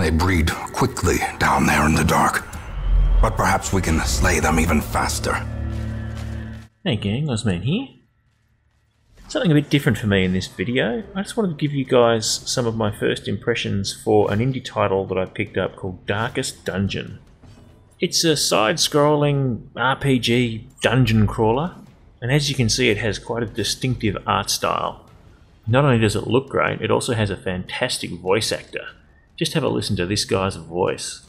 They breed quickly down there in the dark. But perhaps we can slay them even faster. Hey gang, Ozman here. Something a bit different for me in this video. I just wanted to give you guys some of my first impressions for an indie title that I picked up called Darkest Dungeon. It's a side-scrolling RPG dungeon crawler, and as you can see it has quite a distinctive art style. Not only does it look great, it also has a fantastic voice actor. Just have a listen to this guy's voice.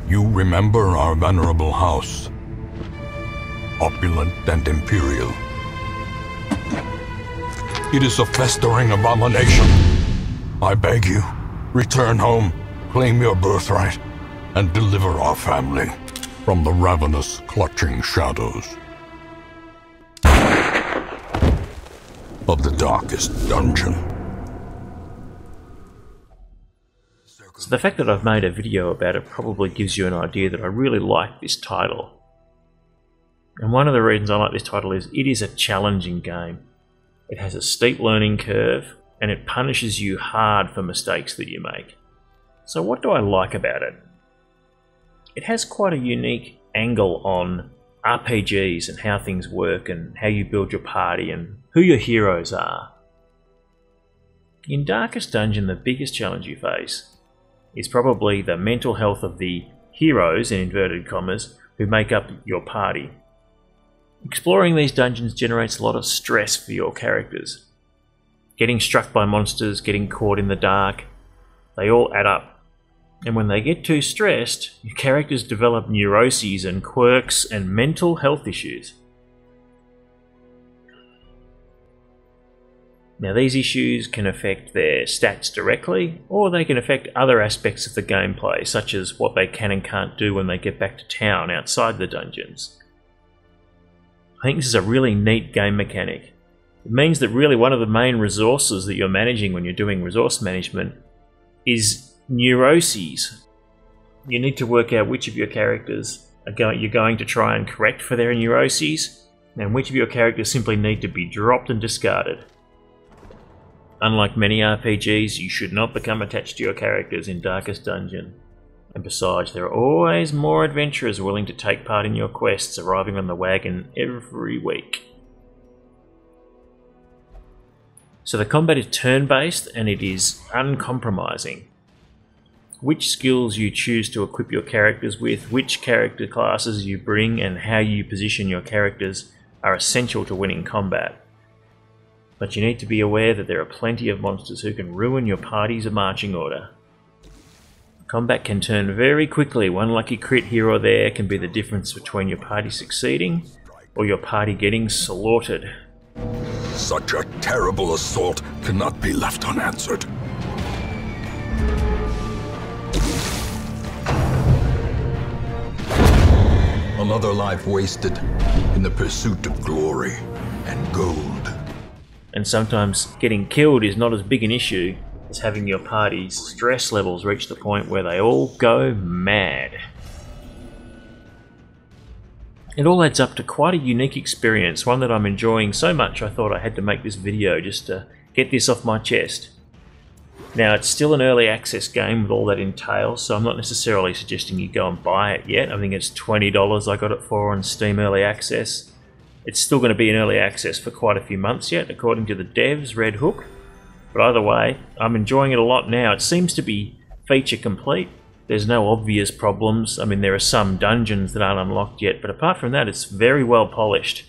You remember our venerable house, opulent and imperial. It is a festering abomination. I beg you, return home, claim your birthright, and deliver our family from the ravenous, clutching shadows of the darkest dungeon. So the fact that I've made a video about it probably gives you an idea that I really like this title. And one of the reasons I like this title is it is a challenging game. It has a steep learning curve and it punishes you hard for mistakes that you make. So what do I like about it? It has quite a unique angle on RPGs and how things work and how you build your party and who your heroes are. In Darkest Dungeon, the biggest challenge you face is probably the mental health of the heroes, in inverted commas, who make up your party. Exploring these dungeons generates a lot of stress for your characters. Getting struck by monsters, getting caught in the dark, they all add up. And when they get too stressed, your characters develop neuroses and quirks and mental health issues. Now these issues can affect their stats directly, or they can affect other aspects of the gameplay, such as what they can and can't do when they get back to town outside the dungeons. I think this is a really neat game mechanic. It means that really one of the main resources that you're managing when you're doing resource management is neuroses. You need to work out which of your characters you're going to try and correct for their neuroses, and which of your characters simply need to be dropped and discarded. Unlike many RPGs, you should not become attached to your characters in Darkest Dungeon. And besides, there are always more adventurers willing to take part in your quests arriving on the wagon every week. So the combat is turn-based and it is uncompromising. Which skills you choose to equip your characters with, which character classes you bring, and how you position your characters are essential to winning combat. But you need to be aware that there are plenty of monsters who can ruin your party's marching order. Combat can turn very quickly. One lucky crit here or there can be the difference between your party succeeding or your party getting slaughtered. Such a terrible assault cannot be left unanswered. Another life wasted in the pursuit of glory and gold. And sometimes getting killed is not as big an issue as having your party's stress levels reach the point where they all go mad. It all adds up to quite a unique experience, one that I'm enjoying so much I thought I had to make this video just to get this off my chest. Now it's still an early access game with all that entails, so I'm not necessarily suggesting you go and buy it yet. I think it's $20 I got it for on Steam Early Access. It's still going to be in early access for quite a few months yet, according to the devs, Red Hook. But either way, I'm enjoying it a lot now. It seems to be feature complete. There's no obvious problems. I mean, there are some dungeons that aren't unlocked yet, but apart from that, it's very well polished.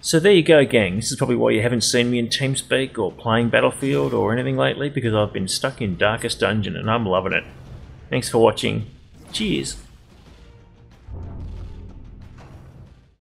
So there you go, gang. This is probably why you haven't seen me in TeamSpeak or playing Battlefield or anything lately, because I've been stuck in Darkest Dungeon and I'm loving it. Thanks for watching. Cheers.